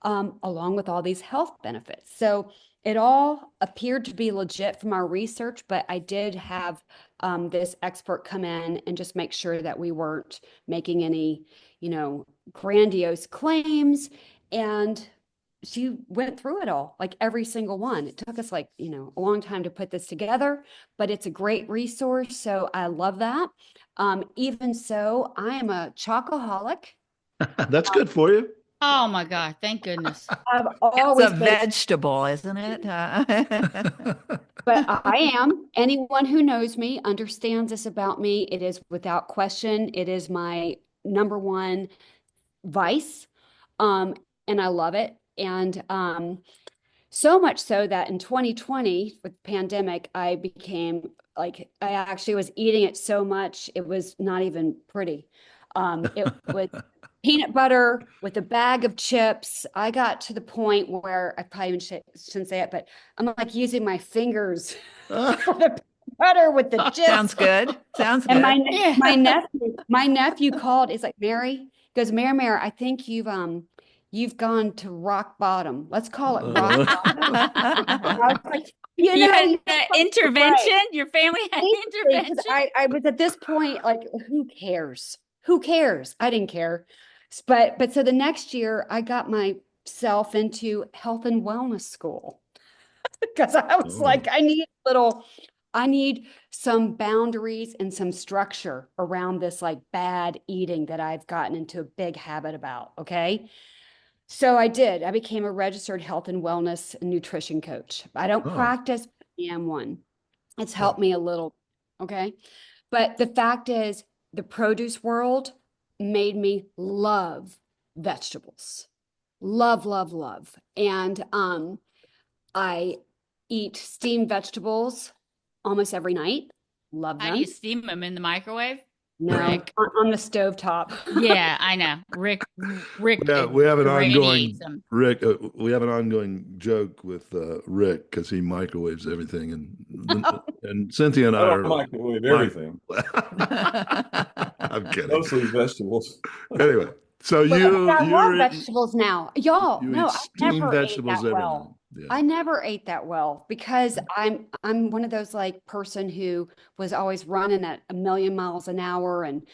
along with all these health benefits. So it all appeared to be legit from our research, but I did have this expert come in and just make sure that we weren't making any, grandiose claims. And she went through it all, like every single one. It took us a long time to put this together, but it's a great resource. So I love that. Even so, I am a chocoholic.
That's good for you.
Oh my God. Thank goodness.
I've
It's
always
a
been
vegetable, isn't it?
But I am. Anyone who knows me understands this about me. It is without question. It is my number one vice. And I love it. And so much so that in 2020, with the pandemic, I became I actually was eating it so much, it was not even pretty. It was peanut butter with a bag of chips. I got to the point where I probably even shouldn't say it, but I'm like using my fingers for the peanut butter with the chips.
Sounds good. Sounds
And
good.
Yeah.
my nephew called. He's like, Mary, he goes, Mary, I think you've gone to rock bottom. Let's call it rock bottom. I was like,
You had
you're
that
so
intervention?
right.
Your family had
Basically, 'cause
intervention?
I was at this point like, who cares? Who cares? I didn't care. But so the next year I got myself into health and wellness school because I was like,
Oh.
I need some boundaries and some structure around this like bad eating that I've gotten into a big habit about. Okay. So I did. I became a registered health and wellness and nutrition coach. I don't
Oh.
practice, but I am one. It's
Oh.
helped me a little. Okay. But the fact is, the produce world made me love vegetables. Love, love, love. And I eat steamed vegetables almost every night. Love
How do
them.
you steam them in the microwave?
No,
Rick.
on the stovetop.
Yeah, I know. Rick
Yeah, we have an
irradiates
ongoing
them.
We have an ongoing joke with Rick because he microwaves everything, and Cynthia and I
I
are.
don't microwave everything,
I'm kidding.
mostly vegetables.
Anyway, so
But I love
you
vegetables now. Y'all,
you
no,
eat
I
steamed
never ate
vegetables
that
every
well.
night. Yeah.
I never ate that well because I'm one of those like person who was always running at a million miles an hour and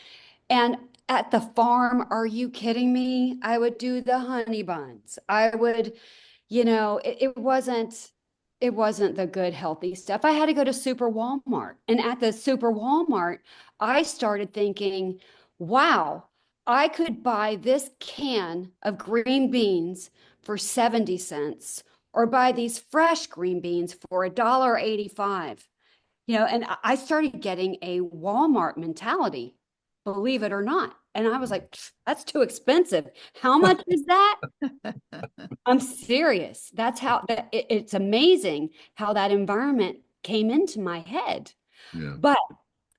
at the farm, are you kidding me? I would do the honey buns. I would, it wasn't the good healthy stuff. I had to go to Super Walmart. And at the Super Walmart, I started thinking, wow, I could buy this can of green beans for 70 cents or buy these fresh green beans for $1.85. And I started getting a Walmart mentality, believe it or not. And I was like, that's too expensive. How much is that? I'm serious. That's how it's amazing how that environment came into my head.
Yeah.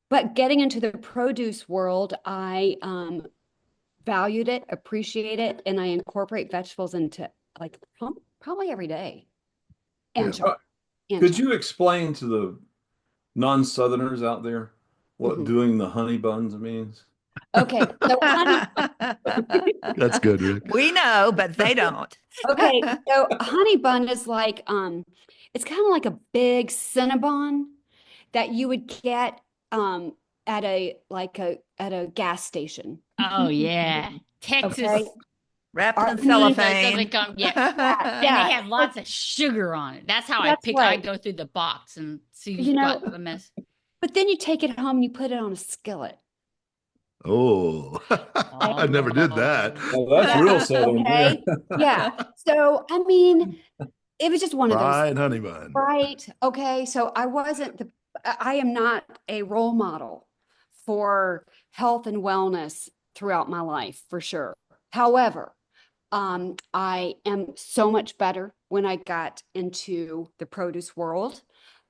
But getting into the produce world, I valued it, appreciate it, and I incorporate vegetables into like probably every day. And
Yeah.
Could you explain to the non-Southerners out there what
Mhm.
doing the honey buns means?
Okay, so honey,
That's good, Rick.
We know, but they don't.
okay, so a honey bun is like it's kind of like a big Cinnabon that you would get at a gas station.
Oh yeah. Texas.
Okay.
Wrapped in
to me, that
cellophane.
doesn't come. Yeah. And
Yeah.
they have lots of sugar on it. That's how I
That's
pick. I
right.
go through the box and see
You
who's
know,
got the mess.
but then you take it home and you put it on a skillet.
Oh, I never did that.
Oh, that's real Southern there.
Okay. Yeah. So, I mean, it was just one of those,
Fried honey bun.
right? Okay. So I am not a role model for health and wellness throughout my life, for sure. However, I am so much better when I got into the produce world.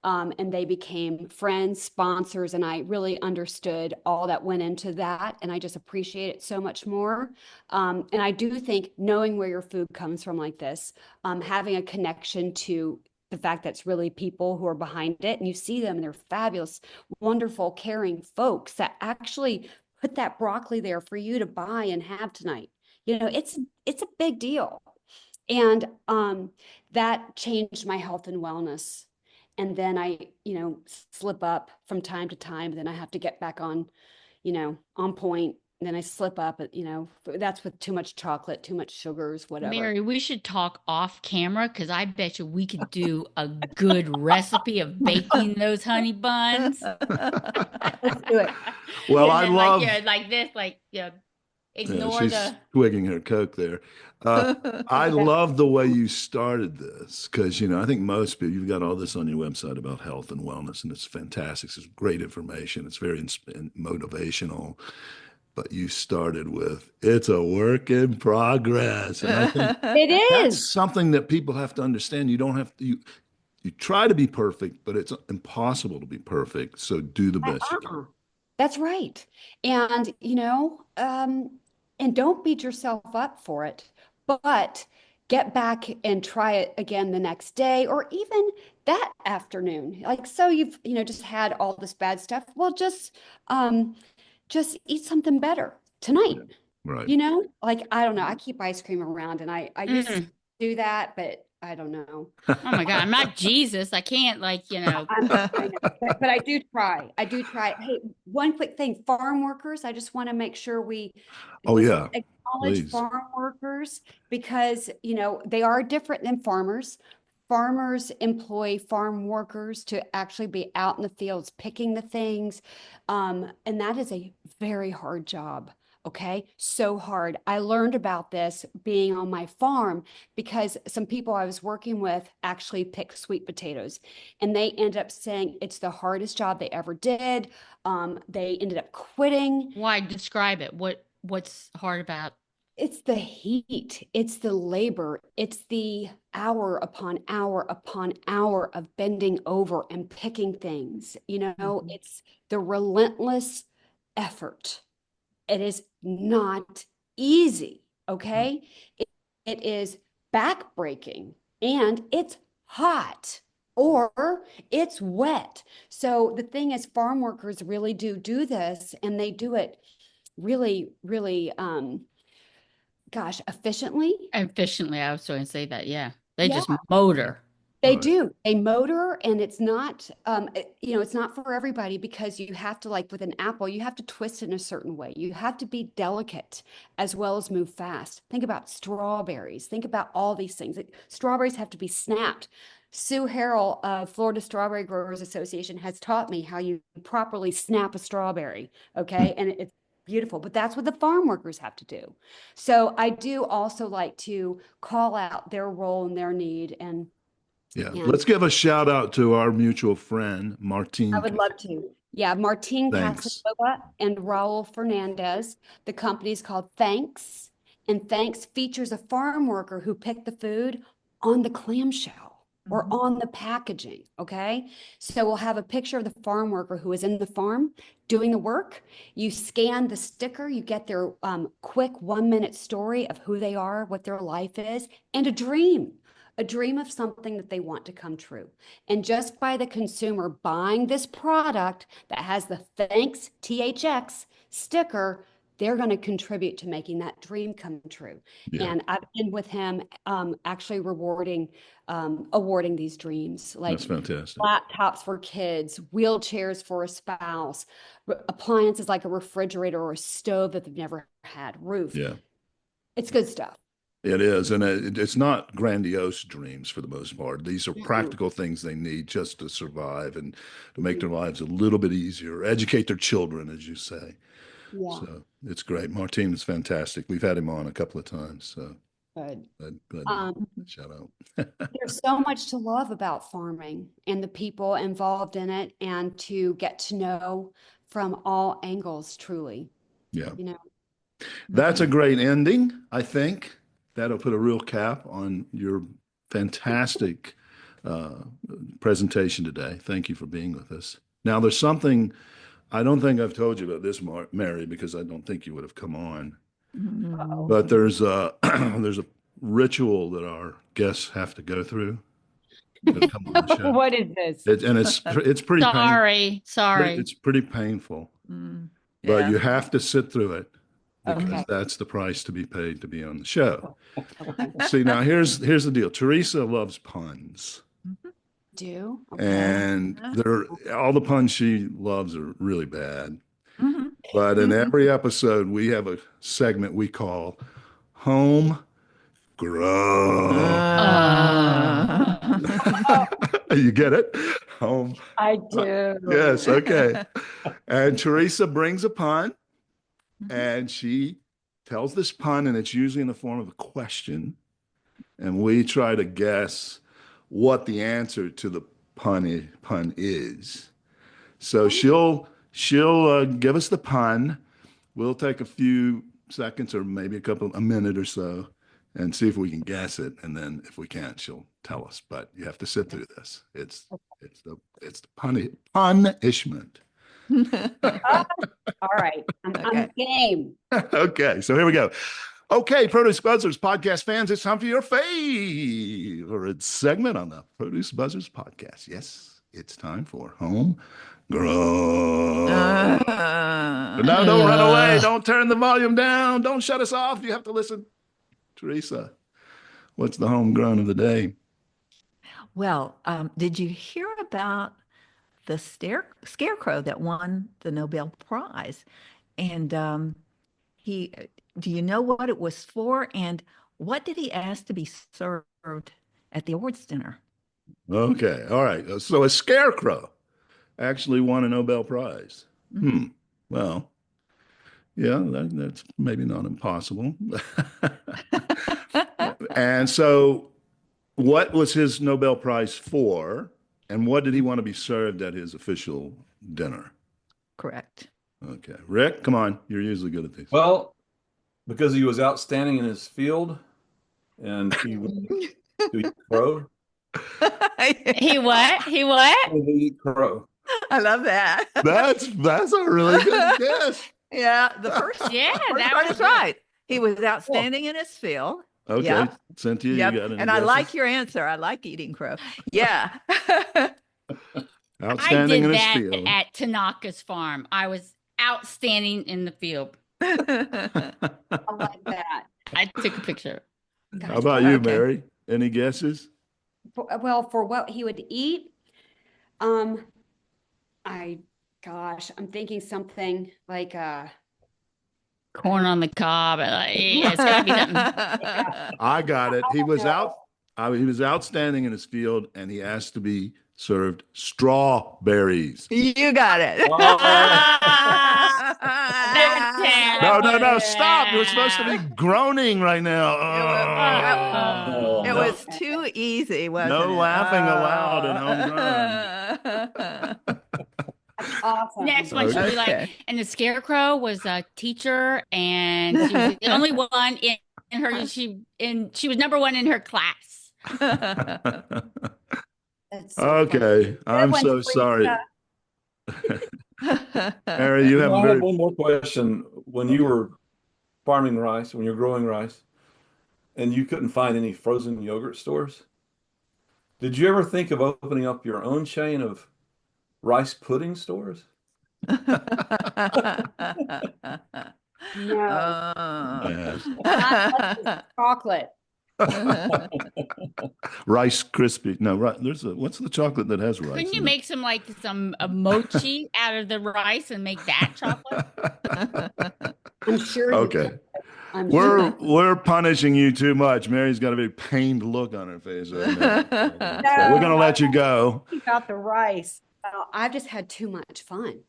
And they became friends, sponsors, and I really understood all that went into that. And I just appreciate it so much more. And I do think knowing where your food comes from like this, having a connection to the fact that it's really people who are behind it, and you see them and they're fabulous, wonderful, caring folks that actually put that broccoli there for you to buy and have tonight. It's a big deal. And that changed my health and wellness. And then I, slip up from time to time. Then I have to get back on point. And then I slip up, that's with too much chocolate, too much sugars, whatever.
Mary, we should talk off camera because I bet you we could do a good recipe of baking those honey buns.
Let's do it.
Well,
And
I
then,
love.
like this, ignore
she's
the.
twigging her Coke there. I love the way you started this because, I think most people, you've got all this on your website about health and wellness, and it's fantastic. It's great information. It's very motivational. But you started with, it's a work in progress. And I think
It
that's
is.
something that people have to understand. You don't have to, you try to be perfect, but it's impossible to be perfect. So do the best you can.
That's right. And, and don't beat yourself up for it, but get back and try it again the next day or even that afternoon. Like, so you've, just had all this bad stuff. Well, just eat something better tonight.
Right.
Like, I don't know. I keep ice cream around and I used to do that, but I don't know.
Oh my God, I'm not Jesus. I can't
I know, but I do try. I do try. Hey, one quick thing, farm workers, I just want to make sure we
Oh, yeah.
acknowledge
please.
farm workers because, they are different than farmers. Farmers employ farm workers to actually be out in the fields picking the things. And that is a very hard job. Okay. So hard. I learned about this being on my farm because some people I was working with actually pick sweet potatoes and they end up saying it's the hardest job they ever did. They ended up quitting.
Why? Describe it. What's hard about?
It's the heat, it's the labor, it's the hour upon hour upon hour of bending over and picking things. It's the relentless effort. It is not easy, okay? It is backbreaking and it's hot or it's wet. So the thing is, farm workers really do this and they do it really, really efficiently.
Efficiently, I was going to say that. Yeah. They
Yeah,
just motor.
they
Right.
do. They motor, and it's not, it's not for everybody because you have to, like with an apple, you have to twist it in a certain way. You have to be delicate as well as move fast. Think about strawberries. Think about all these things. Strawberries have to be snapped. Sue Harrell of Florida Strawberry Growers Association has taught me how you properly snap a strawberry. Okay. And it's beautiful, but that's what the farm workers have to do. So I do also like to call out their role and their need.
Yeah.
And
Let's give a shout out to our mutual friend,
I
Martine.
would love to. Yeah, Martine
Thanks.
Casanova and Raul Fernandez. The company's called Thanks, and Thanks features a farm worker who picked the food on the clamshell or on the packaging. Okay, so we'll have a picture of the farm worker who is in the farm doing the work. You scan the sticker, you get their quick 1-minute story of who they are, what their life is, and a dream of something that they want to come true. And just by the consumer buying this product that has the Thanks THX sticker, they're going to contribute to making that dream come true.
Yeah.
And I've been with him actually awarding these dreams, like
That's fantastic.
laptops for kids, wheelchairs for a spouse, appliances like a refrigerator or a stove that they've never had, roof.
Yeah.
It's good stuff.
It is. And it's not grandiose dreams for the most part. These are practical things they need just to survive and to make their lives a little bit easier, educate their children, as you say.
Yeah.
So it's great. Martine is fantastic. We've had him on a couple of times. So
Good.
glad shout out.
There's so much to love about farming and the people involved in it and to get to know from all angles, truly.
Yeah.
Mhm.
That's a great ending, I think. That'll put a real cap on your fantastic presentation today. Thank you for being with us. Now, there's something I don't think I've told you about this, Mary, because I don't think you would have come on.
Mhm.
But there's a there's a ritual that our guests have to go through to come on the show.
What is this?
It's pretty
Sorry.
it's pretty painful,
Mm,
but
yeah.
you have to sit through it because
Okay.
that's the price to be paid to be on the show.
Okay.
See, now here's the deal. Teresa loves puns,
Do? Okay.
and all the puns she loves are really bad.
Mhm.
But in every episode, we have a segment we call Home Grown. You get it? Home.
I do.
Yes, okay. And Teresa brings a pun, and she tells this pun, and it's usually in the form of a question. And we try to guess what the answer to the pun is. So she'll give us the pun. We'll take a few seconds or maybe a minute or so and see if we can guess it. And then if we can't, she'll tell us. But you have to sit through this. It's the punishment.
All right. I'm
Okay.
game.
Okay, so here we go. Okay, Produce Buzzers podcast fans, it's time for your favorite segment on the Produce Buzzers podcast. Yes, it's time for Home Grown. But no, don't run away. Don't turn the volume down. Don't shut us off. You have to listen. Teresa, what's the homegrown of the day?
Well, did you hear about the scarecrow that won the Nobel Prize? And he do you know what it was for? And what did he ask to be served at the awards dinner?
Okay. All right. So a scarecrow actually won a Nobel Prize. Well, yeah, that's maybe not impossible. And so what was his Nobel Prize for? And what did he want to be served at his official dinner?
Correct.
Okay. Rick, come on. You're usually good at these.
Well, because he was outstanding in his field, and he was to eat crow.
He what? He what?
He eat crow.
I love that.
That's a really good guess.
Yeah, the first,
Yeah,
first
that
part
was
is right. He was outstanding in his field.
Okay.
Yep.
Cynthia,
Yep.
you got any
And I like
guesses?
your answer. I like eating crow. Yeah.
I
Outstanding
did
in his
that
field.
at Tanaka's farm. I was outstanding in the field.
I like that.
I took a picture.
How about you,
Okay.
Mary? Any guesses?
Well, for what he would eat, I'm thinking something like
Corn on the cob. Yeah, it's gotta be something.
I got it.
I
He
don't
was
know.
he was outstanding in his field, and he asked to be served strawberries.
You got it.
No, stop. You're supposed to be groaning right now. Oh.
It was too easy, wasn't it?
No laughing aloud and
awesome.
Next one should be like,
Okay.
and the scarecrow was a teacher, and she was the only one in her. She was number one in her class.
That's so funny.
Okay. I'm
one,
so
Teresa.
sorry. Mary, you have
I
a
have
very
one more question. When you were farming rice, when you're growing rice, and you couldn't find any frozen yogurt stores, did you ever think of opening up your own chain of rice pudding stores?
No,
Yes.
not like this chocolate.
Rice Krispie. No, right. What's the chocolate that has rice?
Couldn't you
in it?
make some mochi out of the rice and make that chocolate?
I'm sure you
Okay.
could. I'm sure.
We're punishing you too much. Mary's got a very pained look on her face right now. So we're gonna let you go.
About the rice. I've just had too much fun.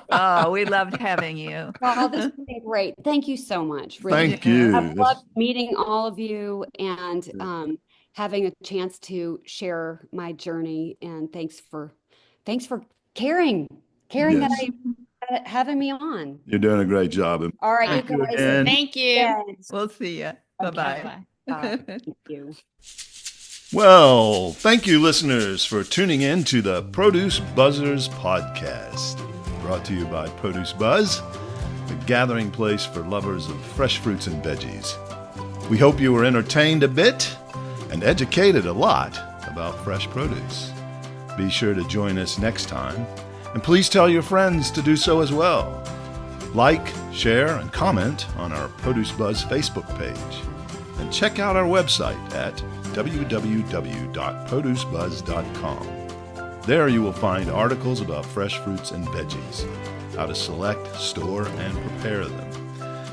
Oh, we loved having you.
Well, this has been great. Thank you so much. Really.
Thank you.
I've loved meeting all of you and having a chance to share my journey. And thanks for caring
Yes.
that having me on.
You're doing a great job.
All right,
Thank
you
you
guys.
again.
Thank you.
Yes.
We'll see you.
Okay.
Bye-bye.
Thank you.
Well, thank you, listeners, for tuning in to the Produce Buzzers podcast, brought to you by Produce Buzz, the gathering place for lovers of fresh fruits and veggies. We hope you were entertained a bit and educated a lot about fresh produce. Be sure to join us next time, and please tell your friends to do so as well. Like, share, and comment on our Produce Buzz Facebook page. And check out our website at www.producebuzz.com. There you will find articles about fresh fruits and veggies, how to select, store, and prepare them,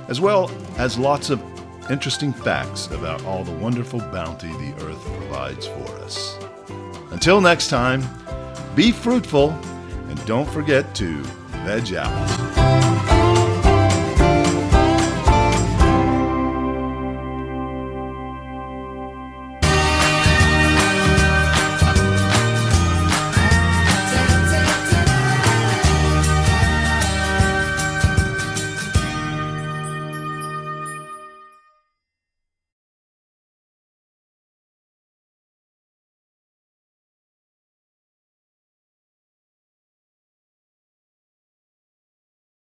as well as lots of interesting facts about all the wonderful bounty the earth provides for us. Until next time, be fruitful and don't forget to veg out.